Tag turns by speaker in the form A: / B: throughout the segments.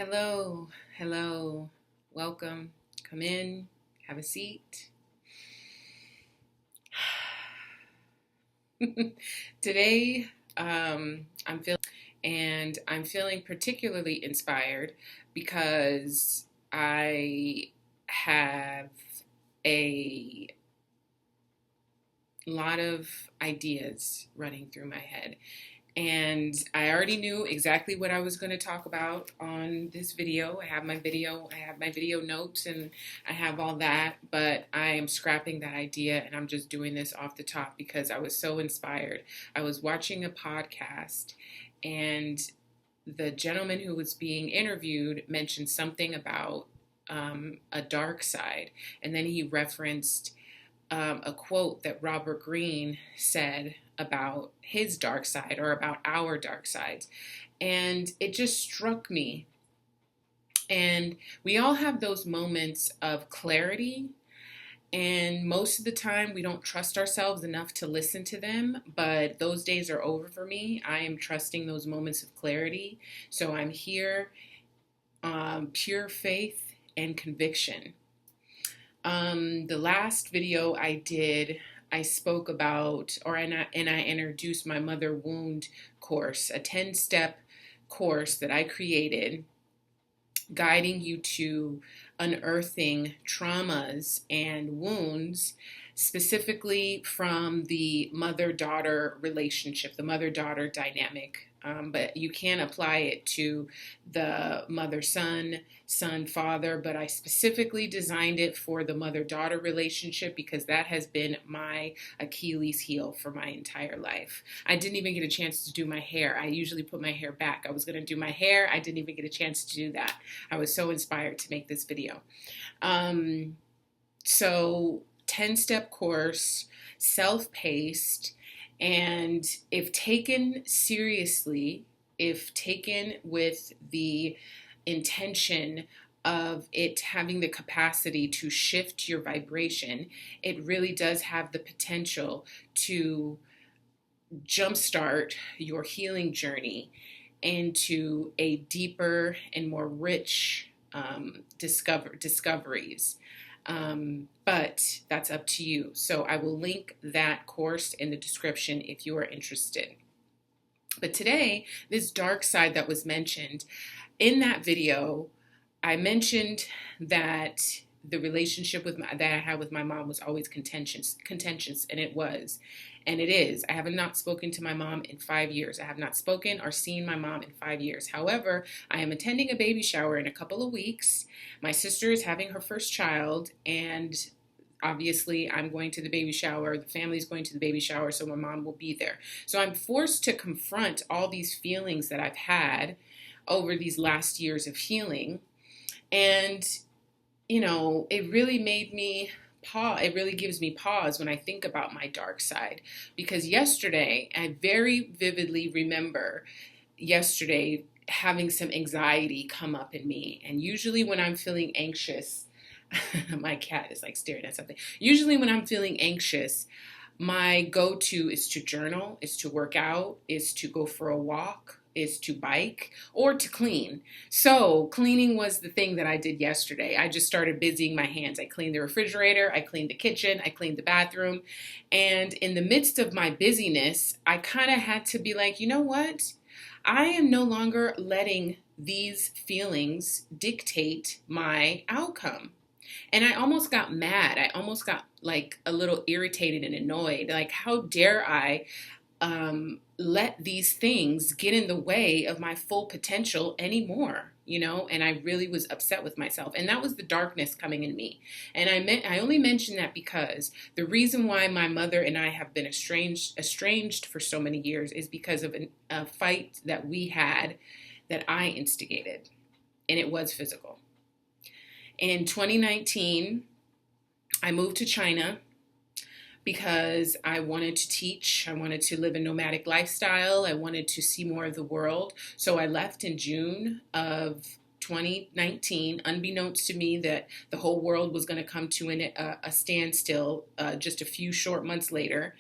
A: Hello, hello, welcome. Come in, have a seat. Today, I'm feeling particularly inspired because I have a lot of ideas running through my head. And I already knew exactly what I was going to talk about on this video. I have my video notes, and I have all that, but I am scrapping that idea and I'm just doing this off the top because I was so inspired. I was watching a podcast, and the gentleman who was being interviewed mentioned something about a dark side, and then he referenced a quote that Robert Greene said about his dark side, or about our dark sides. And it just struck me. And we all have those moments of clarity. And most of the time, we don't trust ourselves enough to listen to them. But those days are over for me. I am trusting those moments of clarity. So I'm here, pure faith and conviction. The last video I did, I spoke about, and I introduced my Mother Wound course, a 10-step course that I created, guiding you to unearthing traumas and wounds, specifically from the mother-daughter relationship, the mother-daughter dynamic. But you can apply it to the mother-son, son-father, but I specifically designed it for the mother-daughter relationship because that has been my Achilles heel for my entire life. I didn't even get a chance to do my hair. I usually put my hair back. I was going to do my hair. I didn't even get a chance to do that. I was so inspired to make this video. So 10-step course, self-paced, and if taken seriously, if taken with the intention of it having the capacity to shift your vibration, it really does have the potential to jumpstart your healing journey into a deeper and more rich discoveries. But that's up to you. So I will link that course in the description if you are interested. But today, this dark side that was mentioned in that video, I mentioned that the relationship that I had with my mom was always contentious, and it was. And it is. I have not spoken to my mom in 5 years. I have not spoken or seen my mom in 5 years. However, I am attending a baby shower in a couple of weeks. My sister is having her first child, and obviously I'm going to the baby shower. The family's going to the baby shower, so my mom will be there. So I'm forced to confront all these feelings that I've had over these last years of healing. And, it really made me pause. It really gives me pause when I think about my dark side, because yesterday, I very vividly remember yesterday having some anxiety come up in me. And usually when I'm feeling anxious, my cat is like staring at something. Usually when I'm feeling anxious, my go-to is to journal, is to work out, is to go for a walk, is to bike, or to clean. So cleaning was the thing that I did yesterday. I just started busying my hands. I cleaned the refrigerator, I cleaned the kitchen, I cleaned the bathroom. And in the midst of my busyness, I kind of had to be like, you know what? I am no longer letting these feelings dictate my outcome. And I almost got mad. I almost got like a little irritated and annoyed. Like, how dare I let these things get in the way of my full potential anymore, and I really was upset with myself. And that was the darkness coming in me. And I only mention that because the reason why my mother and I have been estranged for so many years is because of a fight that we had that I instigated, and it was physical. In 2019, I moved to China because I wanted to teach. I wanted to live a nomadic lifestyle. I wanted to see more of the world. So I left in June of 2019, unbeknownst to me that the whole world was going to come to a standstill just a few short months later.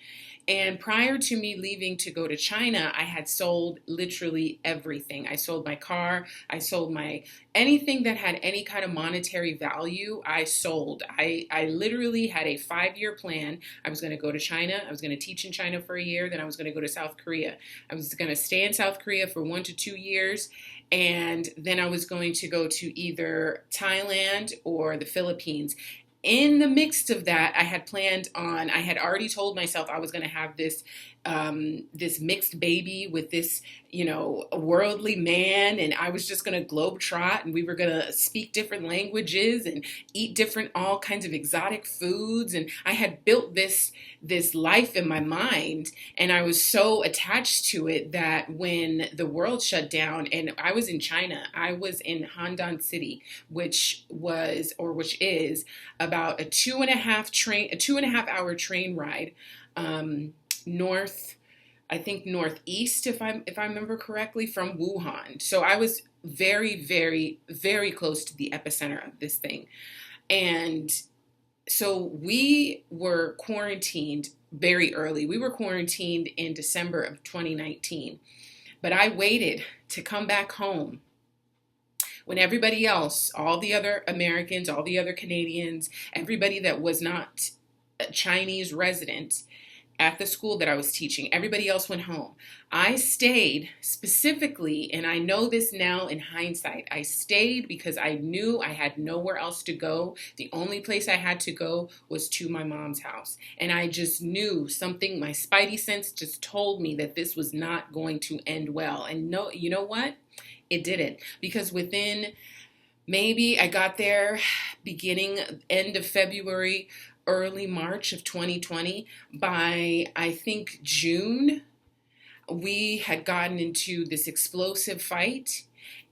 A: And prior to me leaving to go to China, I had sold literally everything. I sold my car. I sold anything that had any kind of monetary value, I sold. I literally had a 5-year plan. I was going to go to China. I was going to teach in China for a year. Then I was going to go to South Korea. I was going to stay in South Korea for 1 to 2 years. And then I was going to go to either Thailand or the Philippines. In the midst of that, I had already told myself I was going to have this mixed baby with this, worldly man, and I was just going to globetrot, and we were going to speak different languages and eat all kinds of exotic foods, and I had built this life in my mind, and I was so attached to it that when the world shut down, and I was in China, I was in Handan City, which is about a 2.5 hour train ride northeast, if I remember correctly, from Wuhan. So I was very, very, very close to the epicenter of this thing. And so we were quarantined very early. We were quarantined in December of 2019. But I waited to come back home when everybody else, all the other Americans, all the other Canadians, everybody that was not a Chinese resident at the school that I was teaching, everybody else went home. I stayed specifically, and I know this now in hindsight, I stayed because I knew I had nowhere else to go. The only place I had to go was to my mom's house. And I just knew something, my spidey sense just told me that this was not going to end well. And no, you know what? It didn't. Because maybe I got there end of February, early March of 2020. By, I think, June, we had gotten into this explosive fight,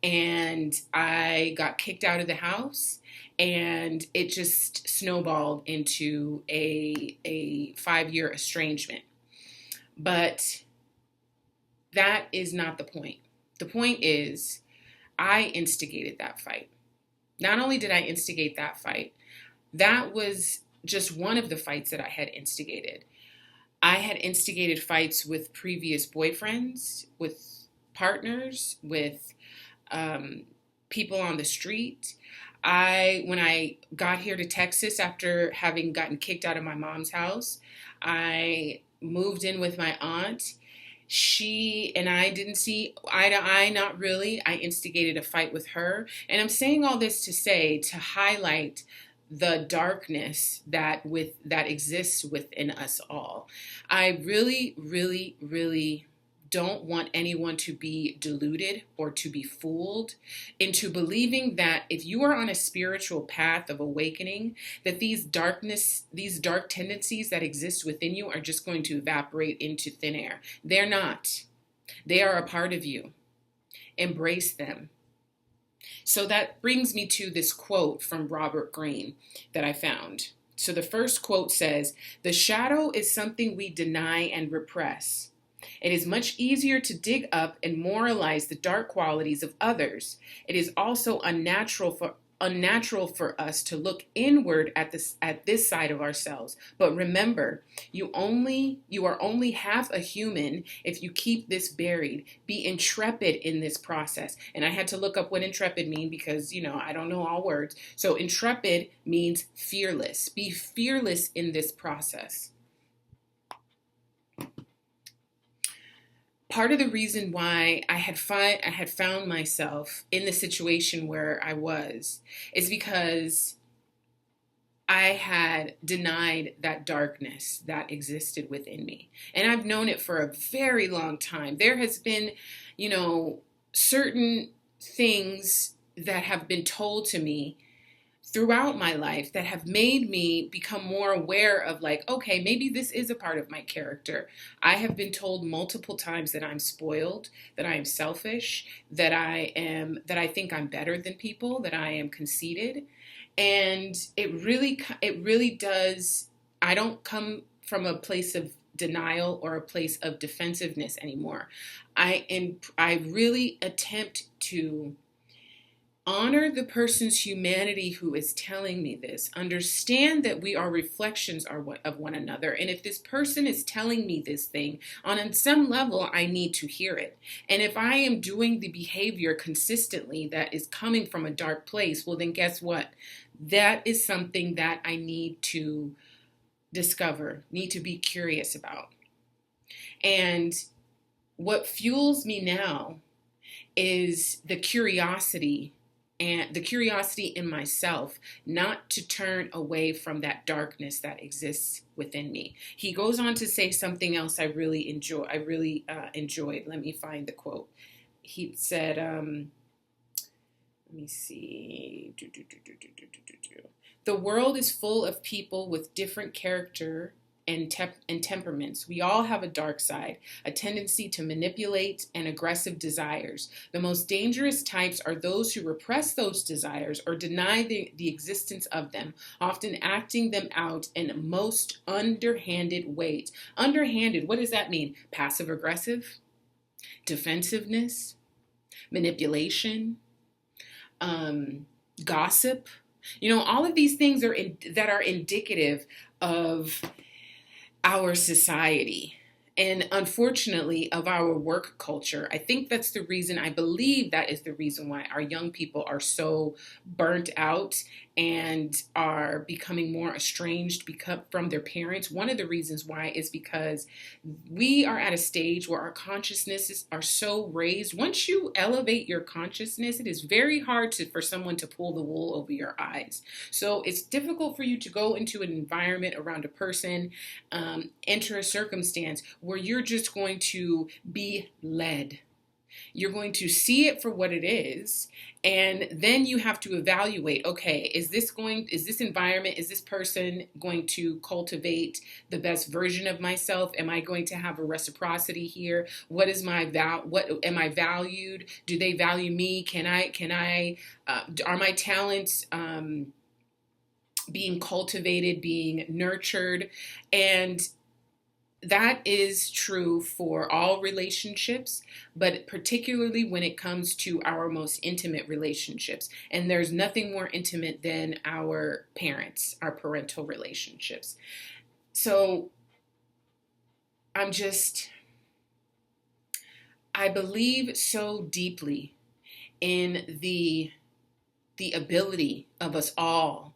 A: and I got kicked out of the house, and it just snowballed into a 5-year estrangement. But that is not the point. The point is, I instigated that fight. Not only did I instigate that fight, that was just one of the fights that I had instigated. I had instigated fights with previous boyfriends, with partners, with people on the street. When I got here to Texas after having gotten kicked out of my mom's house, I moved in with my aunt. She and I didn't see eye to eye, not really. I instigated a fight with her. And I'm saying all this to highlight the darkness that exists within us all. I really, really, really don't want anyone to be deluded or to be fooled into believing that if you are on a spiritual path of awakening, that these dark tendencies that exist within you are just going to evaporate into thin air. They're not. They are a part of you. Embrace them. So that brings me to this quote from Robert Greene that I found. So the first quote says, "The shadow is something we deny and repress. It is much easier to dig up and moralize the dark qualities of others. It is also unnatural for us to look inward at this side of ourselves. But remember, you are only half a human if you keep this buried. Be intrepid in this process." And I had to look up what intrepid means because, I don't know all words. So intrepid means fearless. Be fearless in this process. Part of the reason why I had found myself in the situation where I was is because I had denied that darkness that existed within me. And I've known it for a very long time. There has been, certain things that have been told to me throughout my life that have made me become more aware of okay, maybe this is a part of my character. I have been told multiple times that I'm spoiled, that I am selfish, that I think I'm better than people, that I am conceited. And it really does. I don't come from a place of denial or a place of defensive-ness anymore. I really attempt to Honor the person's humanity who is telling me this. Understand that we are reflections of one another. And if this person is telling me this thing, on some level, I need to hear it. And if I am doing the behavior consistently that is coming from a dark place, well, then guess what? That is something that I need to discover, need to be curious about. And what fuels me now is the curiosity in myself, not to turn away from that darkness that exists within me. He goes on to say something else I really enjoyed. Let me find the quote. He said, let me see. The world is full of people with different character and temperaments. We all have a dark side, a tendency to manipulate, and aggressive desires. The most dangerous types are those who repress those desires or deny the existence of them, often acting them out in most underhanded ways. Underhanded, what does that mean? Passive aggressive, defensiveness, manipulation, gossip. All of these things that are indicative of our society and, unfortunately, of our work culture. I believe that is the reason why our young people are so burnt out and are becoming more estranged from their parents. One of the reasons why is because we are at a stage where our consciousnesses are so raised. Once you elevate your consciousness, it is very hard for someone to pull the wool over your eyes. So it's difficult for you to go into an environment around a person, enter a circumstance where you're just going to be led. You're going to see it for what it is, and then you have to evaluate, okay, is this environment, is this person going to cultivate the best version of myself? Am I going to have a reciprocity here? What am I valued? Do they value me? Are my talents being cultivated, being nurtured? And that is true for all relationships, but particularly when it comes to our most intimate relationships. And there's nothing more intimate than our parents, our parental relationships. So I believe so deeply in the ability of us all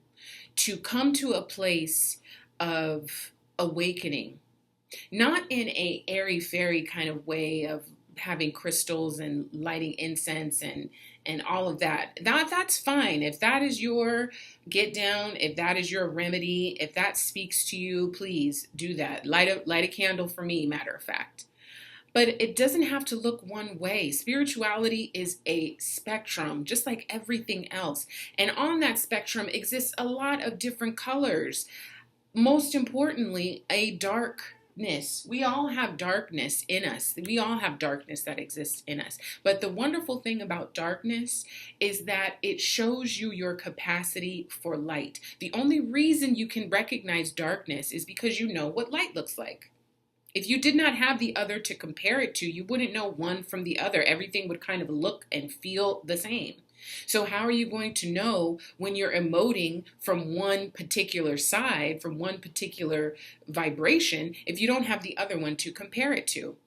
A: to come to a place of awakening. Not in a airy-fairy kind of way of having crystals and lighting incense and all of that. That's fine. If that is your get down, if that is your remedy, if that speaks to you, please do that. Light a candle for me, matter of fact. But it doesn't have to look one way. Spirituality is a spectrum, just like everything else. And on that spectrum exists a lot of different colors. Most importantly, a darkness. We all have darkness in us. We all have darkness that exists in us. But the wonderful thing about darkness is that it shows you your capacity for light. The only reason you can recognize darkness is because you know what light looks like. If you did not have the other to compare it to, you wouldn't know one from the other. Everything would kind of look and feel the same. So how are you going to know when you're emoting from one particular side, from one particular vibration, if you don't have the other one to compare it to?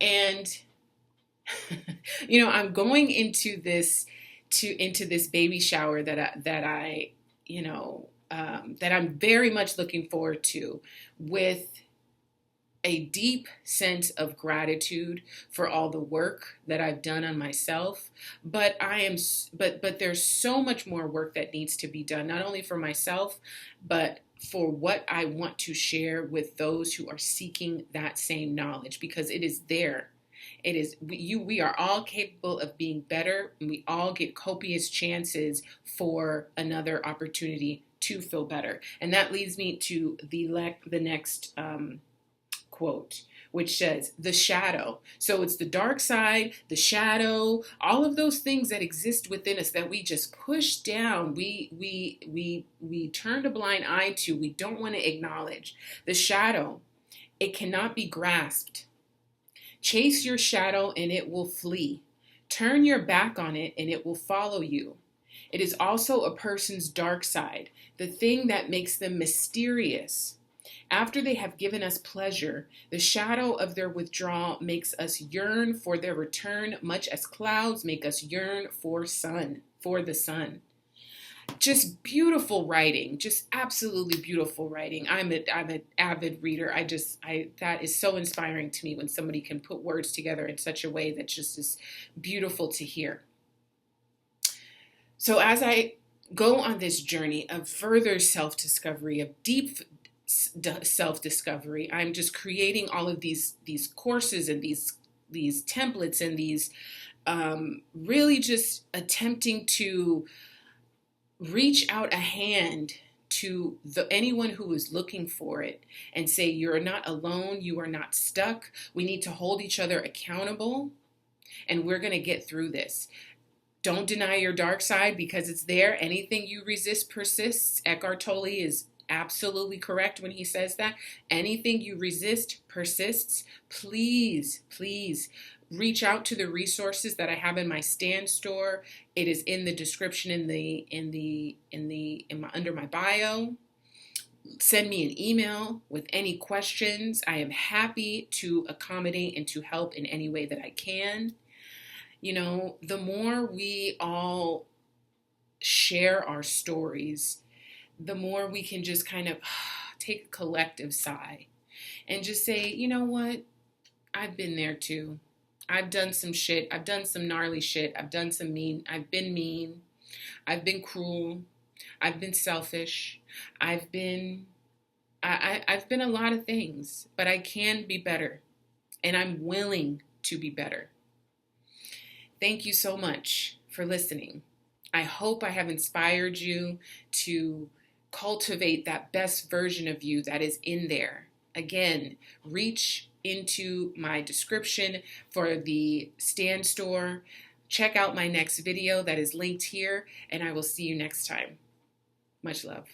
A: And, I'm going into this baby shower that I'm very much looking forward to, with a deep sense of gratitude for all the work that I've done on myself, but there's so much more work that needs to be done, not only for myself, but for what I want to share with those who are seeking that same knowledge, because it is there. We are all capable of being better, and we all get copious chances for another opportunity to feel better. And that leads me to the next quote, which says the shadow. So it's the dark side, the shadow, all of those things that exist within us that we just push down. We turn a blind eye to. We don't want to acknowledge. The shadow, it cannot be grasped. Chase your shadow and it will flee. Turn your back on it and it will follow you. It is also a person's dark side, the thing that makes them mysterious. After they have given us pleasure, the shadow of their withdrawal makes us yearn for their return, much as clouds make us yearn for the sun. Just beautiful writing, just absolutely beautiful writing. I'm an avid reader. That is so inspiring to me when somebody can put words together in such a way that just is beautiful to hear. So as I go on this journey of further self-discovery, of deep self-discovery, I'm just creating all of these courses and these templates and these really just attempting to reach out a hand to anyone who is looking for it and say, you're not alone, you are not stuck. We need to hold each other accountable, and we're going to get through this. Don't deny your dark side because it's there. Anything you resist persists. Eckhart Tolle is absolutely correct when he says that. Anything you resist persists. Please, please reach out to the resources that I have in my Stand store. It is in the description under my bio. Send me an email with any questions. I am happy to accommodate and to help in any way that I can. You know, the more we all share our stories, the more we can just kind of take a collective sigh and just say, you know what? I've been there too. I've done some shit. I've done some gnarly shit. I've been mean. I've been cruel. I've been selfish. I've been a lot of things, but I can be better, and I'm willing to be better. Thank you so much for listening. I hope I have inspired you to cultivate that best version of you that is in there. Again, reach into my description for the Stand store. Check out my next video that is linked here, and I will see you next time. Much love.